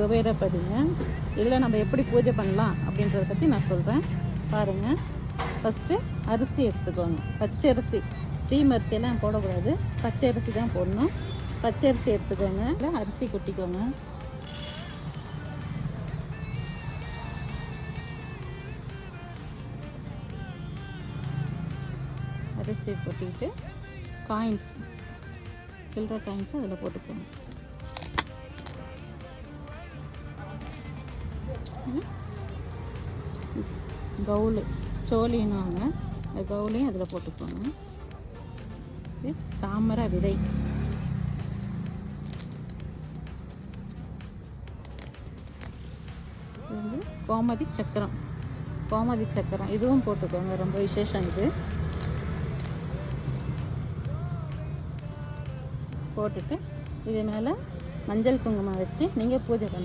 உபயோகப்படுங்க. இதில் நம்ம எப்படி பூஜை பண்ணலாம் அப்படின்றத பற்றி நான் சொல்கிறேன் பாருங்கள். ஃபஸ்ட்டு அரிசி எடுத்துக்கோங்க. பச்சை அரிசி, ஸ்டீம் அரிசியெல்லாம் போடக்கூடாது, பச்சை அரிசி தான் போடணும். பச்சை அரிசி எடுத்துக்கோங்க. இல்லை அரிசி கொட்டிக்கோங்க. அரிசி கொட்டிட்டு காயின்ஸ், சில்லற காயின்ஸும் அதில் போட்டுக்கோங்க. கவுளு, சோழின்னுவாங்க, அந்த கவுளையும் அதில் போட்டுக்கோங்க. இது தாமரை விதை, இது வந்து கோமதி சக்கரம், கோமதி சக்கரம் இதுவும் போட்டுக்கோங்க. ரொம்ப விசேஷம் இது. போட்டுட்டு இது மேலே மஞ்சள் குங்குமம் வச்சு நீங்கள் பூஜை பண்ண